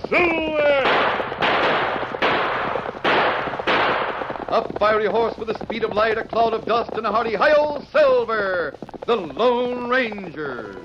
Silver! A fiery horse with the speed of light, a cloud of dust, and a hearty hi-yo, Silver, the Lone Ranger.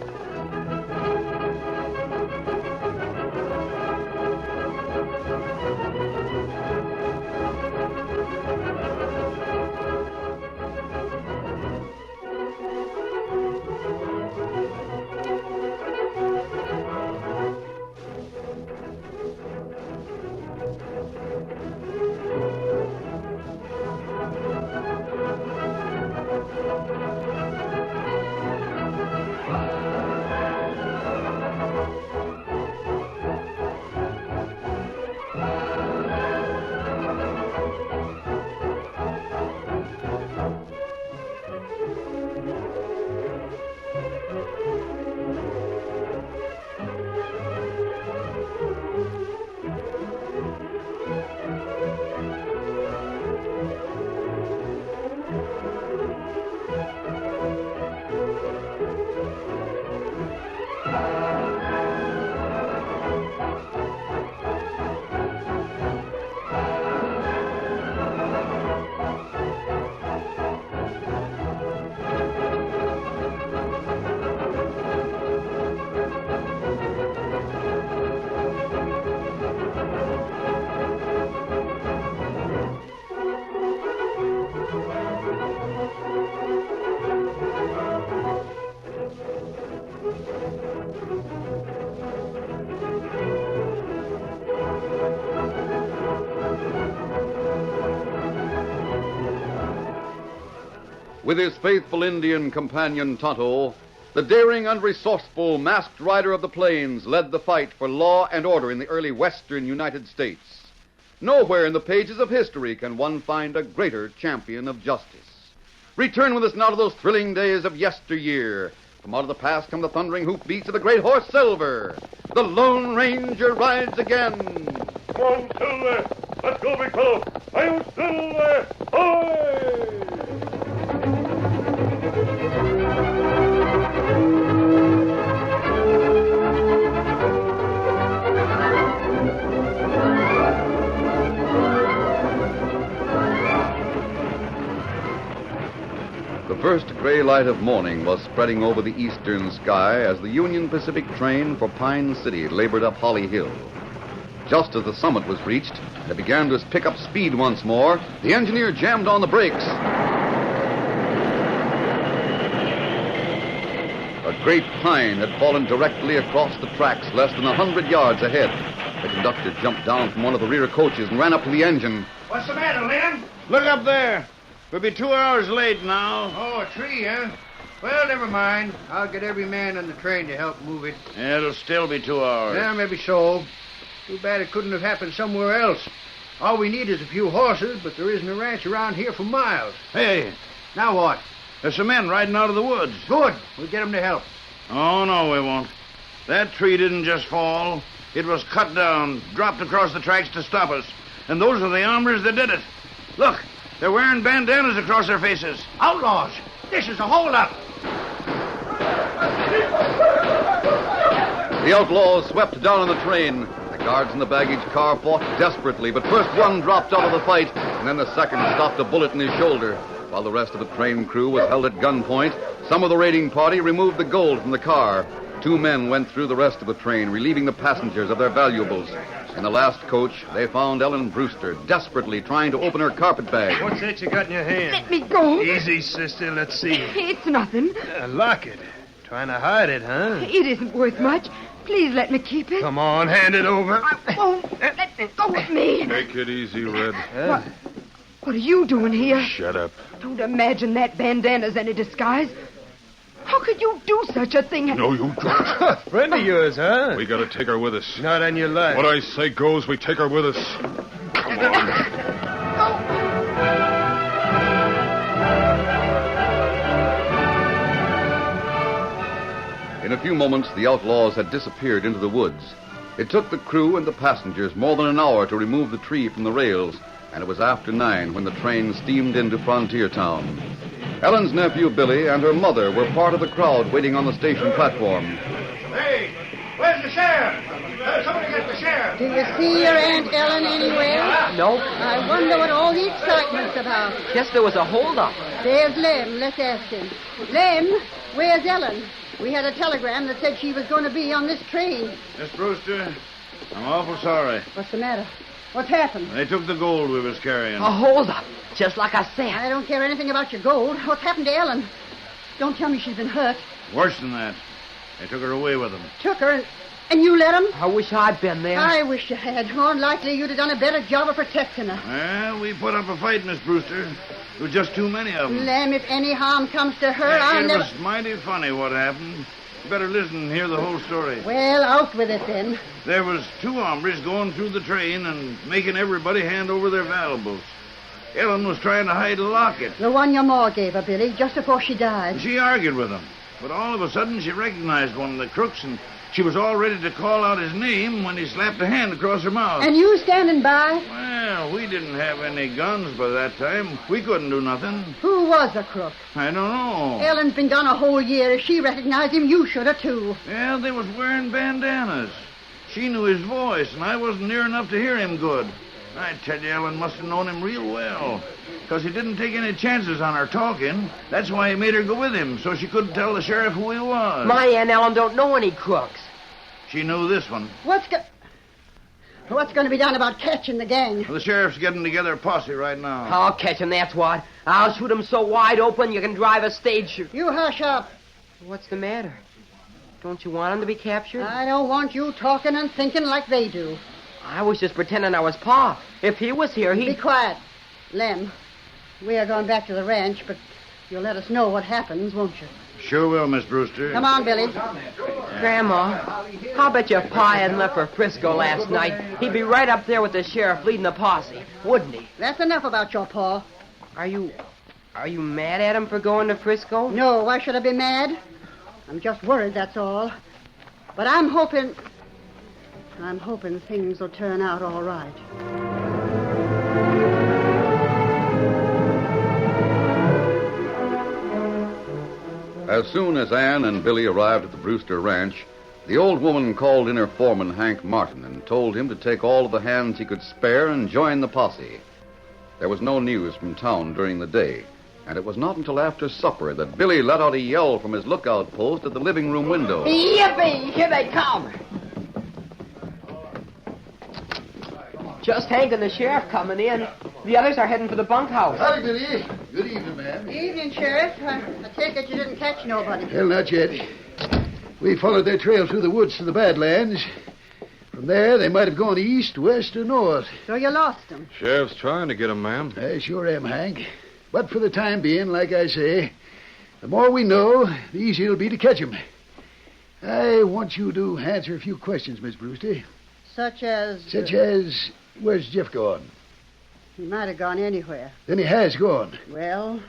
With his faithful Indian companion Tonto, the daring and resourceful masked rider of the plains led the fight for law and order in the early western United States. Nowhere in the pages of history can one find a greater champion of justice. Return with us now to those thrilling days of yesteryear. From out of the past come the thundering hoofbeats of the great horse Silver. The Lone Ranger rides again. Come on, Silver! Let's go, big fellow! I'm Silver! Ahoy! The first gray light of morning was spreading over the eastern sky as the Union Pacific train for Pine City labored up Holly Hill. Just as the summit was reached, it began to pick up speed once more. The engineer jammed on the brakes. A great pine had fallen directly across the tracks less than 100 yards ahead. The conductor jumped down from one of the rear coaches and ran up to the engine. What's the matter, Lem? Look up there. We'll be 2 hours late now. Oh, a tree, huh? Well, never mind. I'll get every man on the train to help move it. Yeah, it'll still be 2 hours. Yeah, maybe so. Too bad it couldn't have happened somewhere else. All we need is a few horses, but there isn't a ranch around here for miles. Hey, Now what? there's some men riding out of the woods. Good. We'll get them to help. Oh, no, we won't. That tree didn't just fall. It was cut down, dropped across the tracks to stop us. And those are the hombres that did it. Look, they're wearing bandanas across their faces. Outlaws! This is a holdup! The outlaws swept down on the train. The guards in the baggage car fought desperately, but first one dropped out of the fight, and then the second stopped a bullet in his shoulder. While the rest of the train crew was held at gunpoint, some of the raiding party removed the gold from the car. 2 men went through the rest of the train, relieving the passengers of their valuables. In the last coach, they found Ellen Brewster desperately trying to open her carpet bag. What's that you got in your hand? Let me go. Easy, sister. Let's see. It's nothing. Lock it. Trying to hide it, huh? It isn't worth much. Please let me keep it. Come on, hand it over. I won't. Let me go with me. Take it easy, Red. What are you doing here? Shut up. Don't imagine that bandana's any disguise. How could you do such a thing? No, you don't. Friend of yours, huh? We gotta take her with us. Not on your life. What I say goes, we take her with us. Come on. In a few moments, the outlaws had disappeared into the woods. It took the crew and the passengers more than an hour to remove the tree from the rails, and it was after 9 when the train steamed into Frontier Town. Ellen's nephew, Billy, and her mother were part of the crowd waiting on the station platform. Hey, where's the sheriff? Somebody get the sheriff. Do you see your Aunt Ellen anywhere? Nope. I wonder what all the excitement's about. Guess there was a holdup. There's Lem. Let's ask him. Lem, where's Ellen? We had a telegram that said she was going to be on this train. Miss Brewster, I'm awful sorry. What's the matter? What's happened? They took the gold we was carrying. A holdup, just like I said. I don't care anything about your gold. What's happened to Ellen? Don't tell me she's been hurt. Worse than that. They took her away with them. Took her and you let him? I wish I'd been there. I wish you had. More than likely you'd have done a better job of protecting her. Well, we put up a fight, Miss Brewster. There was just too many of them. Lem, if any harm comes to her, I'll it never... was mighty funny what happened. You better listen and hear the whole story. Well, out with it then. There was two hombres going through the train and making everybody hand over their valuables. Ellen was trying to hide a locket. The one your ma gave her, Billy, just before she died. She argued with them. But all of a sudden she recognized one of the crooks, and she was all ready to call out his name when he slapped a hand across her mouth. And you standing by? Well, we didn't have any guns by that time. We couldn't do nothing. Who was the crook? I don't know. Ellen's been gone a whole year. If she recognized him, you should have, too. Well, they was wearing bandanas. She knew his voice, and I wasn't near enough to hear him good. I tell you, Ellen must have known him real well. Because he didn't take any chances on her talking. That's why he made her go with him, so she couldn't tell the sheriff who he was. My Aunt Ellen don't know any crooks. She knew this one. What's going to be done about catching the gang? Well, the sheriff's getting together a posse right now. I'll catch him, that's what. I'll shoot him so wide open you can drive a stage shoot. You hush up. What's the matter? Don't you want him to be captured? I don't want you talking and thinking like they do. I was just pretending I was Pa. If he was here, Be quiet. Lem, we are going back to the ranch, but you'll let us know what happens, won't you? Sure will, Miss Brewster. Come on, Billy. Grandma, I'll bet your Pa hadn't left for Frisco last night. He'd be right up there with the sheriff leading the posse, wouldn't he? That's enough about your Pa. Are you mad at him for going to Frisco? No, why should I be mad? I'm just worried, that's all. But I'm hoping things will turn out all right. As soon as Ann and Billy arrived at the Brewster ranch, the old woman called in her foreman, Hank Martin, and told him to take all of the hands he could spare and join the posse. There was no news from town during the day, and it was not until after supper that Billy let out a yell from his lookout post at the living room window. Yippee! Here they come! Just Hank and the sheriff coming in. The others are heading for the bunkhouse. Howdy, Billy. Good evening, ma'am. Evening, Sheriff. I take it you didn't catch nobody. Well, not yet. We followed their trail through the woods to the Badlands. From there, they might have gone east, west, or north. So you lost them. Sheriff's trying to get him, ma'am. I sure am, Hank. But for the time being, like I say, the more we know, the easier it'll be to catch 'em. I want you to answer a few questions, Miss Brewster. Such as, where's Jeff gone? he might have gone anywhere. Then he has gone. Well,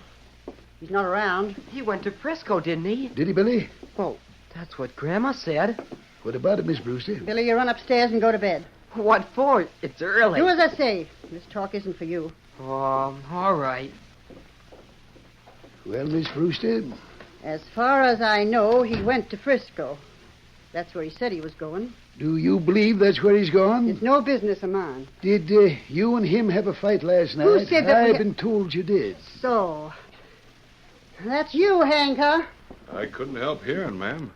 he's not around. He went to Frisco, didn't he? Did he, Billy? Well, that's what Grandma said. What about it, Miss Brewster? Billy, you run upstairs and go to bed. What for? It's early. Do as I say. This talk isn't for you. Oh, all right. Well, Miss Brewster, As far as I know, he went to Frisco. That's where he said he was going. do you believe that's where he's gone? It's no business of mine. Did you and him have a fight last night? Who said that we- I've been told you did. So, that's you, Hank, huh? I couldn't help hearing, ma'am.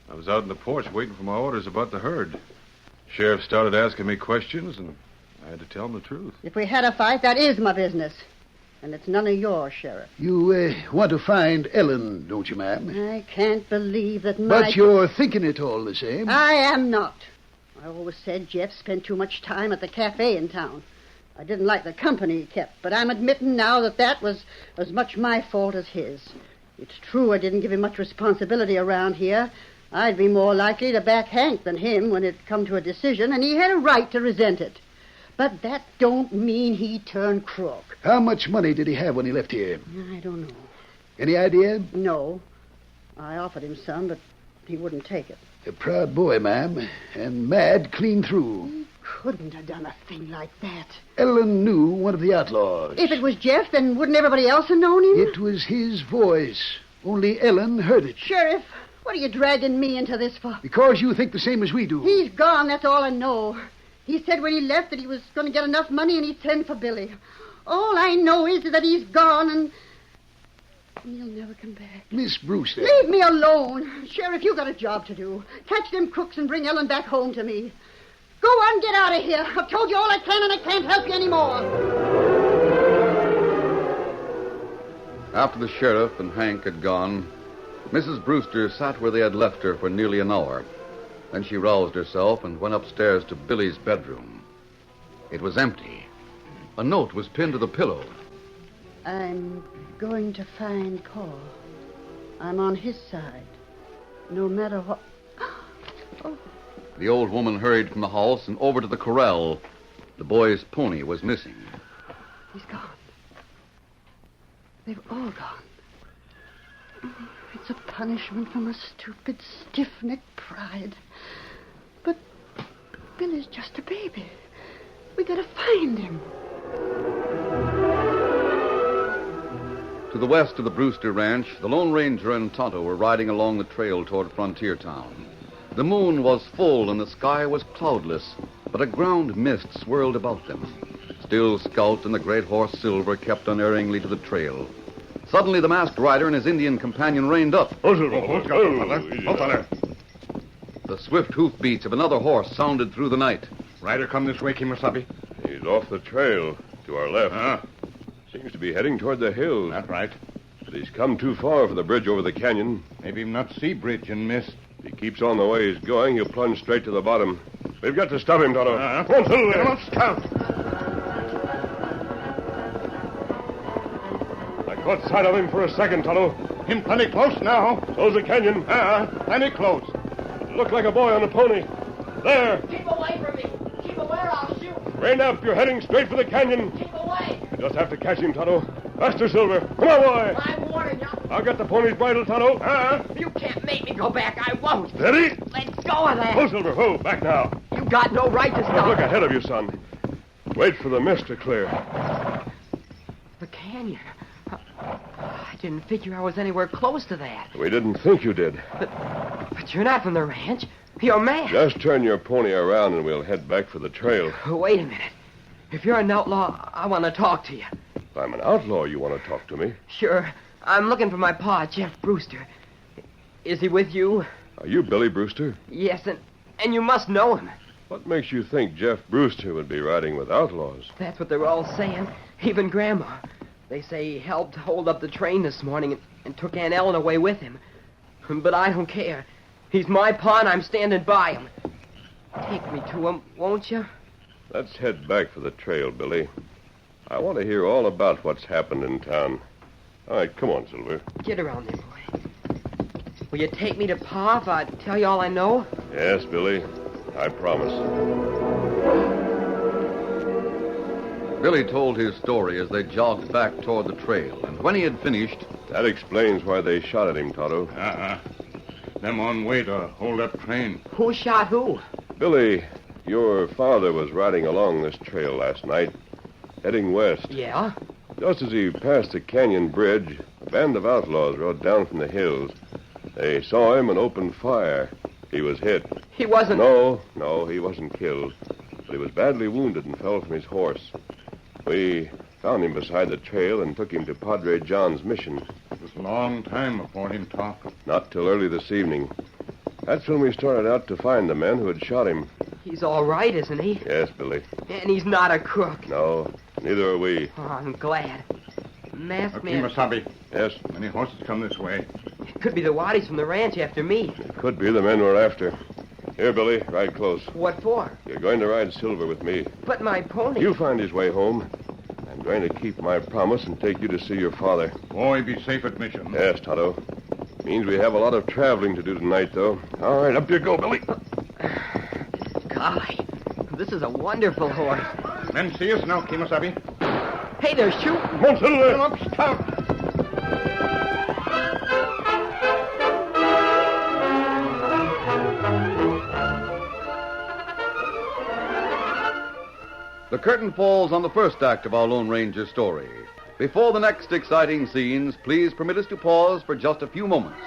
I was out on the porch waiting for my orders about the herd. Sheriff started asking me questions, and I had to tell him the truth. If we had a fight, that is my business. And it's none of yours, Sheriff. You want to find Ellen, don't you, ma'am? I can't believe that my... But you're thinking it all the same. I am not. I always said Jeff spent too much time at the cafe in town. I didn't like the company he kept, but I'm admitting now that was as much my fault as his. It's true I didn't give him much responsibility around here. I'd be more likely to back Hank than him when it come to a decision, and he had a right to resent it. But that don't mean he turned crook. How much money did he have when he left here? I don't know. Any idea? No. I offered him some, but he wouldn't take it. A proud boy, ma'am, and mad clean through. He couldn't have done a thing like that. Ellen knew one of the outlaws. If it was Jeff, then wouldn't everybody else have known him? It was his voice. Only Ellen heard it. Sheriff, what are you dragging me into this for? Because you think the same as we do. He's gone, that's all I know. He said when he left that he was going to get enough money and he'd send for Billy. All I know is that he's gone and he'll never come back. Miss Brewster. Leave me alone. Sheriff, you got a job to do. Catch them crooks and bring Ellen back home to me. Go on, get out of here. I've told you all I can and I can't help you anymore. After the sheriff and Hank had gone, Mrs. Brewster sat where they had left her for nearly an hour. Then she roused herself and went upstairs to Billy's bedroom. It was empty. A note was pinned to the pillow. I'm going to find Paul. I'm on his side. No matter what... Oh, The old woman hurried from the house and over to the corral. The boy's pony was missing. he's gone. They've all gone. It's a punishment for my stupid, stiff-necked pride. But Billy's just a baby. We gotta find him. To the west of the Brewster Ranch, the Lone Ranger and Tonto were riding along the trail toward Frontier Town. The moon was full and the sky was cloudless, but a ground mist swirled about them. Still Scout and the great horse Silver kept unerringly to the trail. Suddenly, the masked rider and his Indian companion reined up. Silver. The swift hoofbeats of another horse sounded through the night. Rider come this way, Kimasabi. He's off the trail, to our left. Seems to be heading toward the hills. That's right. But he's come too far for the bridge over the canyon. Maybe him not see bridge and mist. If he keeps on the way he's going, he'll plunge straight to the bottom. We've got to stop him, Tonto. Come on, Silver. Get him up, Scout. I caught sight of him for a second, Tonto. Him plenty close now. So's the canyon. Plenty close. Looked like a boy on a pony. There. Keep away from me. Keep away or I'll shoot. Rein up. You're heading straight for the canyon. Keep away. You just have to catch him, Tonto. Faster, Silver. Come on, boy. I'm warning you. I'll get the pony's bridle, Tonto. You can't make me go back. I won't. Steady. Let go of that. Oh, Silver. Oh, back now. You got no right to Now, stop. look ahead of you, son. Wait for the mist to clear. The canyon. I didn't figure I was anywhere close to that. We didn't think you did. But you're not from the ranch. You're mad. Just turn your pony around and we'll head back for the trail. Wait a minute. If you're an outlaw, I want to talk to you. If I'm an outlaw, you want to talk to me? Sure. I'm looking for my pa, Jeff Brewster. Is he with you? Are you Billy Brewster? Yes, and you must know him. What makes you think Jeff Brewster would be riding with outlaws? That's what they're all saying. Even Grandma. They say he helped hold up the train this morning and took Aunt Ellen away with him. But I don't care. He's my pa and I'm standing by him. Take me to him, won't you? Let's head back for the trail, Billy. I want to hear all about what's happened in town. All right, come on, Silver. Get around there, boy. Will you take me to Pa if I tell you all I know? Yes, Billy. I promise. Billy told his story as they jogged back toward the trail, and when he had finished... That explains why they shot at him, Tonto. Them on way to hold up train. Who shot who? Billy, your father was riding along this trail last night, heading west. Yeah? Just as he passed the canyon bridge, a band of outlaws rode down from the hills. They saw him and opened fire. He was hit. He wasn't... No, he wasn't killed. But he was badly wounded and fell from his horse. We found him beside the trail and took him to Padre John's mission. It was a long time before him talk. Not till early this evening. That's when we started out to find the men who had shot him. He's all right, isn't he? Yes, Billy. And he's not a crook. No, neither are we. Oh, I'm glad. Masked man... Kimasabi. Yes, Many horses come this way. It could be the waddies from the ranch after me. it could be the men we're after. Here, Billy, ride close. What for? You're going to ride Silver with me. But my pony... He'll find his way home. I'm going to keep my promise and take you to see your father. Boy, be safe at mission. Yes, Tonto. Means we have a lot of traveling to do tonight, though. All right, up you go, Billy. Golly, this is a wonderful horse. Men see us now, Kimasabi. Hey, they're shooting. Come on, Silver. Come up, Scout. The curtain falls on the first act of our Lone Ranger story. Before the next exciting scenes, please permit us to pause for just a few moments.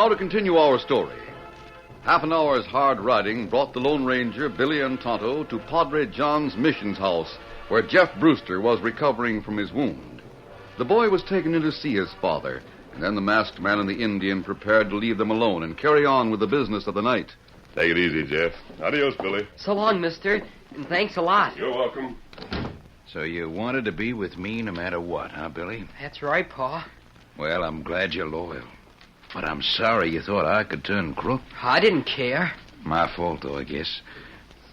to continue our story. Half an hour's hard riding brought the Lone Ranger, Billy, and Tonto to Padre John's missions house, where Jeff Brewster was recovering from his wound. The boy was taken in to see his father, and then the masked man and the Indian prepared to leave them alone and carry on with the business of the night. Take it easy, Jeff. Adios, Billy. So long, mister, and thanks a lot. You're welcome. So you wanted to be with me no matter what, huh, Billy? That's right, Pa. Well, I'm glad you're loyal. But I'm sorry you thought I could turn crook. I didn't care. My fault, though, I guess.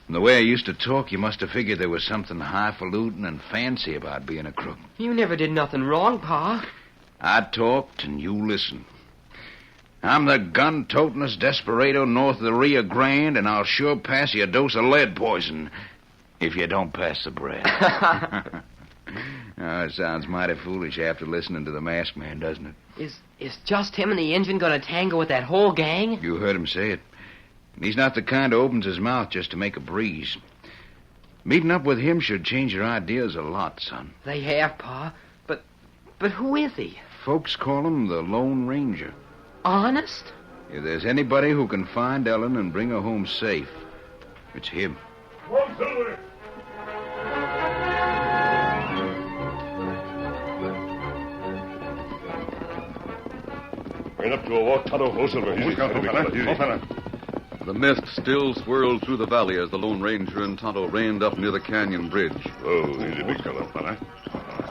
From the way I used to talk, you must have figured there was something highfalutin and fancy about being a crook. You never did nothing wrong, Pa. I talked and you listened. I'm the gun-totingest desperado north of the Rio Grande, and I'll sure pass you a dose of lead poison if you don't pass the bread. It sounds mighty foolish after listening to the masked man, doesn't it? Is just him and the Injun gonna tangle with that whole gang? You heard him say it. And he's not the kind who opens his mouth just to make a breeze. Meeting up with him should change your ideas a lot, son. They have, Pa. But who is he? Folks call him the Lone Ranger. Honest? If there's anybody who can find Ellen and bring her home safe, it's him. Come on, Silver. Bring up to a walk, Tonto. Oh, Silver. The mist still swirled through the valley as the Lone Ranger and Tonto reined up near the canyon bridge. Oh, easy, big fella.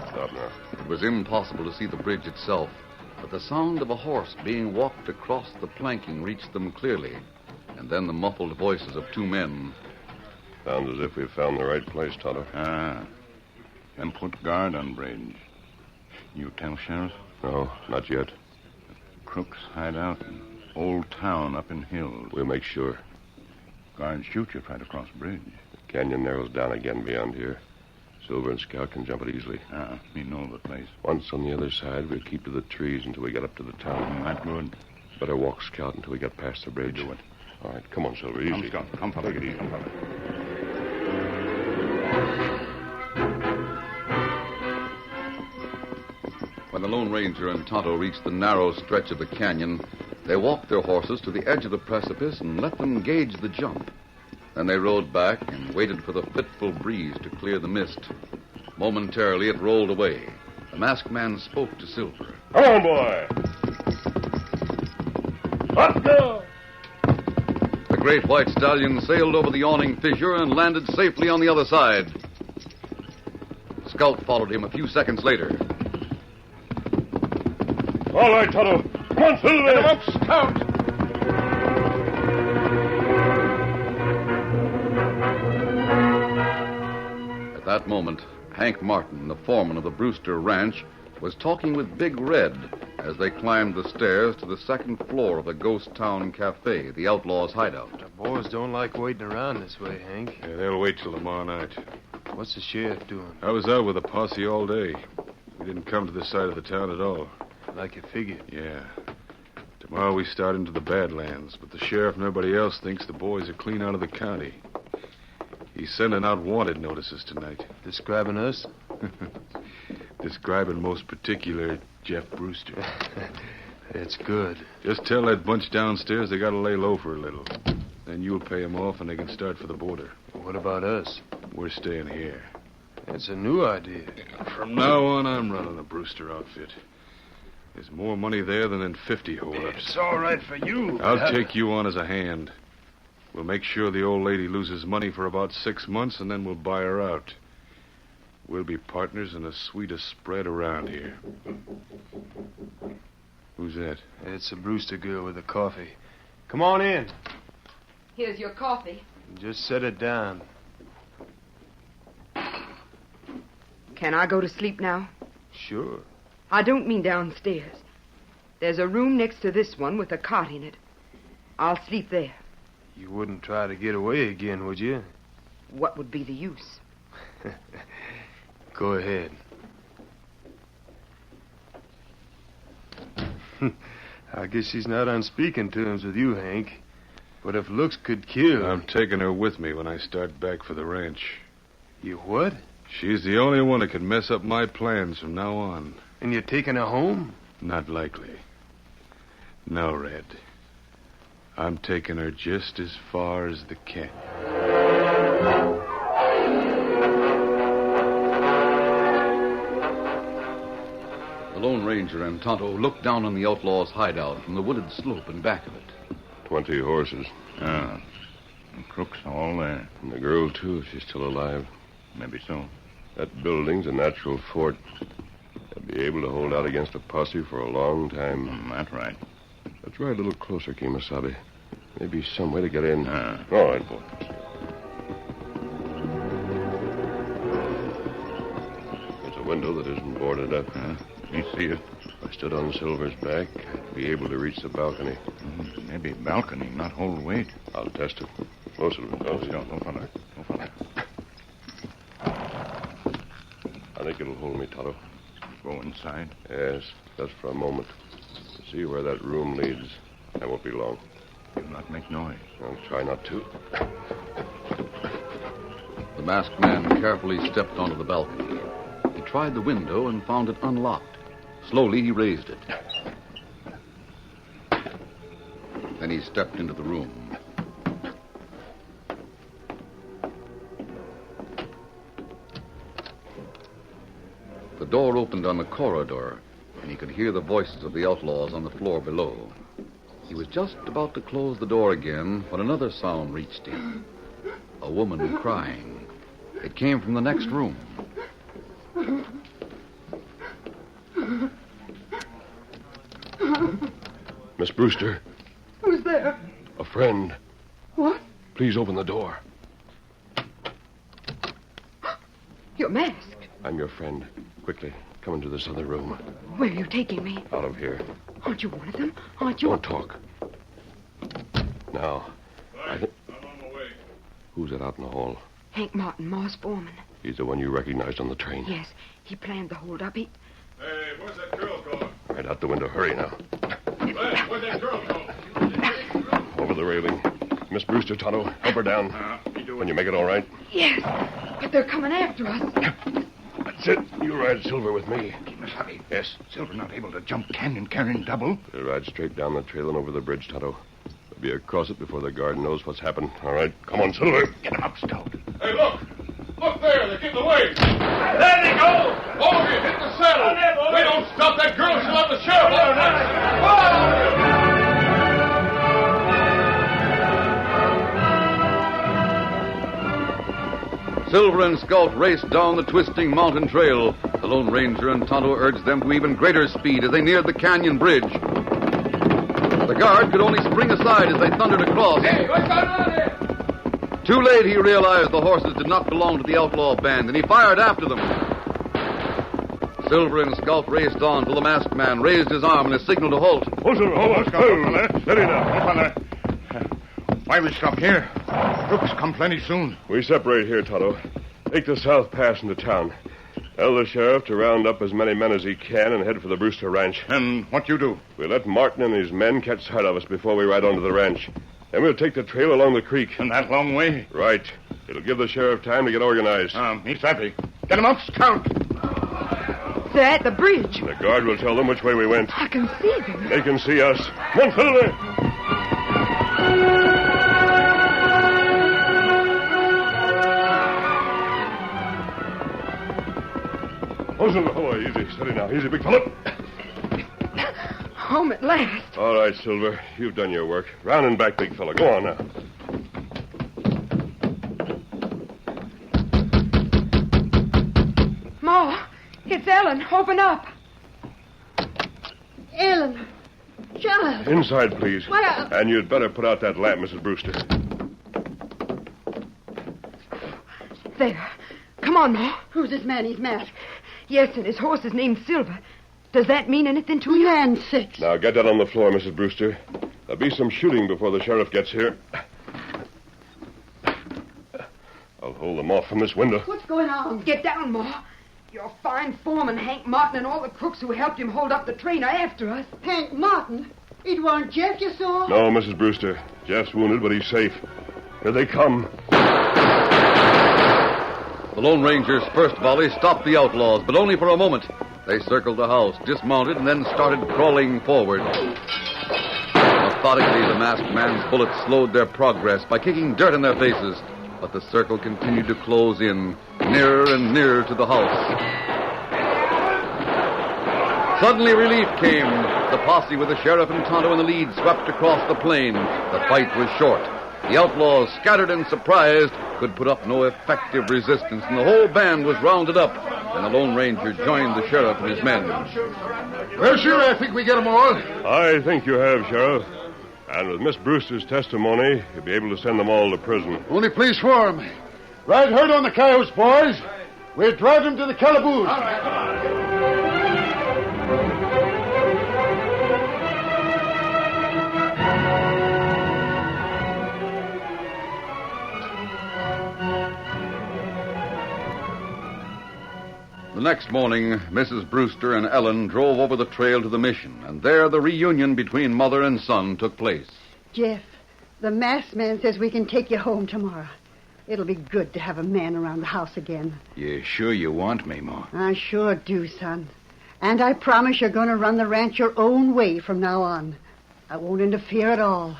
Stop now. It was impossible to see the bridge itself, but the sound of a horse being walked across the planking reached them clearly, and then the muffled voices of two men. Sounds as if we found the right place, Tonto. And put guard on bridge. You tell Sheriff? No, not yet. Crooks hide out in old town up in hills. We'll make sure. Guards shoot you if you try to cross bridge. The canyon narrows down again beyond here. Silver and Scout can jump it easily. Me know the place. Once on the other side, we'll keep to the trees until we get up to the town. That good. Better walk Scout until we get past the bridge. Do it. All right, come on, Silver, easy. Come, Scout. Come, fella. Take it easy. Come, fella. When the Lone Ranger and Tonto reached the narrow stretch of the canyon, they walked their horses to the edge of the precipice and let them gauge the jump. Then they rode back and waited for the fitful breeze to clear the mist. Momentarily, it rolled away. The masked man spoke to Silver. Come on, boy. Let's go. The great white stallion sailed over the yawning fissure and landed safely on the other side. Scout followed him a few seconds later. All right, Tonto. Come on, Silver. Get him up, Scout. At that moment, Hank Martin, the foreman of the Brewster Ranch, was talking with Big Red as they climbed the stairs to the second floor of the Ghost Town Cafe, the outlaws' hideout. The boys don't like waiting around this way, Hank. Yeah, they'll wait till tomorrow night. What's the sheriff doing? I was out with a posse all day. We didn't come to this side of the town at all. Like you figured. Yeah. Tomorrow we start into the Badlands, but the sheriff and everybody else thinks the boys are clean out of the county. He's sending out wanted notices tonight. Describing us? Describing most particular Jeff Brewster. It's good. Just tell that bunch downstairs they gotta lay low for a little. Then you'll pay them off and they can start for the border. What about us? We're staying here. It's a new idea. From now on, I'm running the Brewster outfit. There's more money there than in 50 holdups. It's all right for you. I'll take you on as a hand. We'll make sure the old lady loses money for about 6 months, and then we'll buy her out. We'll be partners in the sweetest spread around here. Who's that? It's a Brewster girl with the coffee. Come on in. Here's your coffee. Just set it down. Can I go to sleep now? Sure. I don't mean downstairs. There's a room next to this one with a cot in it. I'll sleep there. You wouldn't try to get away again, would you? What would be the use? Go ahead. I guess she's not on speaking terms with you, Hank. But if looks could kill... I'm taking her with me when I start back for the ranch. You what? She's the only one that can mess up my plans from now on. And you're taking her home? Not likely. No, Red. I'm taking her just as far as the canyon. The Lone Ranger and Tonto looked down on the outlaws' hideout from the wooded slope in back of it. 20 horses. Ah, the crooks all there. And the girl, too, if she's still alive. Maybe so. That building's a natural fort. They'll be able to hold out against a posse for a long time. That's right. Let's ride a little closer, Kemosabe. Maybe some way to get in. Ah. All right, boy. There's a window that isn't boarded up. You see it? If I stood on Silver's back, I'd be able to reach the balcony. Maybe balcony, not hold weight. I'll test it. Most of it. No, fella. I think it'll hold me, Tonto. Go inside. Yes, just for a moment. See where that room leads. I won't be long. Do not make noise. I'll try not to. The masked man carefully stepped onto the balcony. He tried the window and found it unlocked. Slowly, he raised it. Then he stepped into the room. The door opened on a corridor, and he could hear the voices of the outlaws on the floor below. He was just about to close the door again when another sound reached him. A woman crying. It came from the next room. Miss Brewster, Who's there? a friend. What? Please open the door. You're masked. I'm your friend. Quickly, come into this other room. Where are you taking me? Out of here. Aren't you one of them? Aren't you? Don't talk. Now, I'm on my way. who's that out in the hall? Hank Martin, Moss Foreman. He's the one you recognized on the train. Yes, he planned the holdup. Hey, where's that girl going? Right out the window. Hurry now. Hey, where's that girl going? Over the railing. Miss Brewster, Tonto, help her down. Can you make it all right? Yes, but they're coming after us. That's it. You ride Silver with me. Kemosabe. Yes. Silver not able to jump canyon carrying double. We'll ride straight down the trail and over the bridge, Tonto. We'll be across it before the guard knows what's happened. All right, come on, Silver. Get him up, Scout. Hey, look! Look there, they're getting away! There they go! All of you, hit the saddle! We don't stop that girl, she'll have the sheriff on her neck! Silver and Scout raced down the twisting mountain trail. The Lone Ranger and Tonto urged them to even greater speed as they neared the canyon bridge. The guard could only spring aside as they thundered across. Hey, what's going on here? Too late, he realized the horses did not belong to the outlaw band, and he fired after them. Silver and Scout raced on till the masked man raised his arm in a signal to halt. Hold on, Scout. Steady now. Why we stop here? Crooks come plenty soon. We separate here, Tonto. Take the South Pass into town. Tell the sheriff to round up as many men as he can and head for the Brewster Ranch. And what you do? We'll let Martin and his men catch sight of us before we ride onto the ranch. Then we'll take the trail along the creek. And that long way? Right. It'll give the sheriff time to get organized. He's happy. Get him up, Scout. They're at the bridge. The guard will tell them which way we went. I can see them. They can see us. Come on, Silver. Oh, Silver. Oh, easy. Steady now. Easy, big fella. Home at last. All right, Silver. You've done your work. Round and back, big fella. Go on now. Ma, it's Ellen. Open up. Ellen. Child. Inside, please. What And you'd better put out that lamp, Mrs. Brewster. There. Come on, Ma. Who's this man? He's masked. Yes, and his horse is named Silver. Does that mean anything to you? Man six. Now, get that on the floor, Mrs. Brewster. There'll be some shooting before the sheriff gets here. I'll hold them off from this window. What's going on? Get down, Ma. Your fine foreman, Hank Martin, and all the crooks who helped him hold up the train are after us. Hank Martin? It wasn't Jeff you saw? No, Mrs. Brewster. Jeff's wounded, but he's safe. Here they come. The Lone Ranger's first volley stopped the outlaws, but only for a moment. They circled the house, dismounted, and then started crawling forward. A Methodically, the masked man's bullets slowed their progress by kicking dirt in their faces, but the circle continued to close in, nearer and nearer to the house. Suddenly relief came. The posse with the sheriff and Tonto in the lead swept across the plain. The fight was short. The outlaws, scattered and surprised, could put up no effective resistance, and the whole band was rounded up. And the Lone Ranger joined the sheriff and his men. Well, sure, I think we get them all. I think you have, Sheriff. And with Miss Brewster's testimony, you'll be able to send them all to prison. Only place for them. Ride hard on the coyotes, boys. We'll drive them to the calaboose. All right, come on. The next morning, Mrs. Brewster and Ellen drove over the trail to the mission, and there the reunion between mother and son took place. Jeff, the masked man says we can take you home tomorrow. It'll be good to have a man around the house again. You sure you want me, Ma? I sure do, son. And I promise you're going to run the ranch your own way from now on. I won't interfere at all.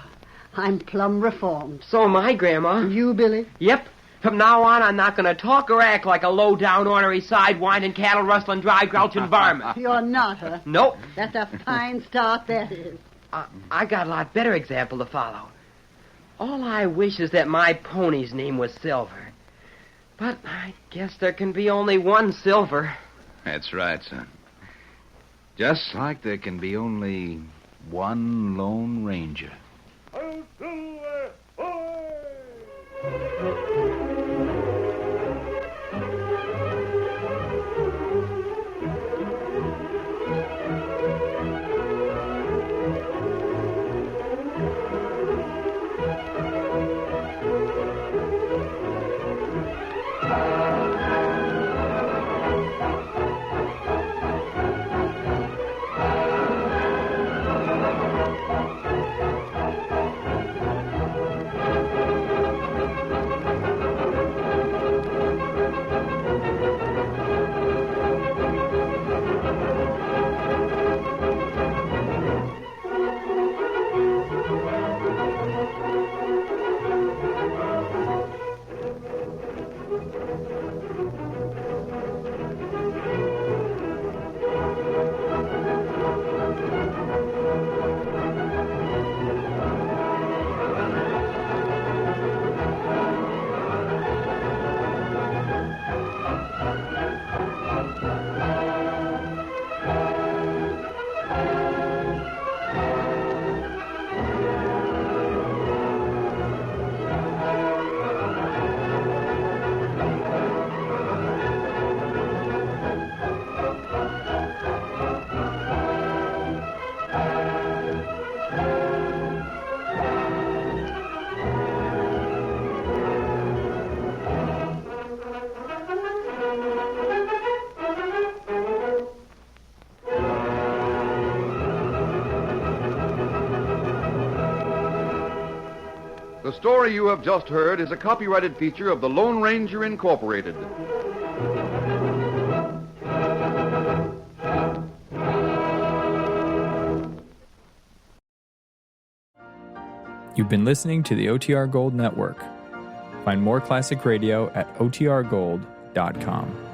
I'm plumb reformed. So am I, Grandma. You, Billy? Yep. From now on, I'm not going to talk or act like a low-down, ornery, side-winding, cattle-rustling, dry-grouching varmint. You're not, huh? Nope. That's a fine start, that is. I got a lot better example to follow. All I wish is that my pony's name was Silver. But I guess there can be only one Silver. That's right, son. Just like there can be only one Lone Ranger. The story you have just heard is a copyrighted feature of the Lone Ranger Incorporated. You've been listening to the OTR Gold Network. Find more classic radio at otrgold.com.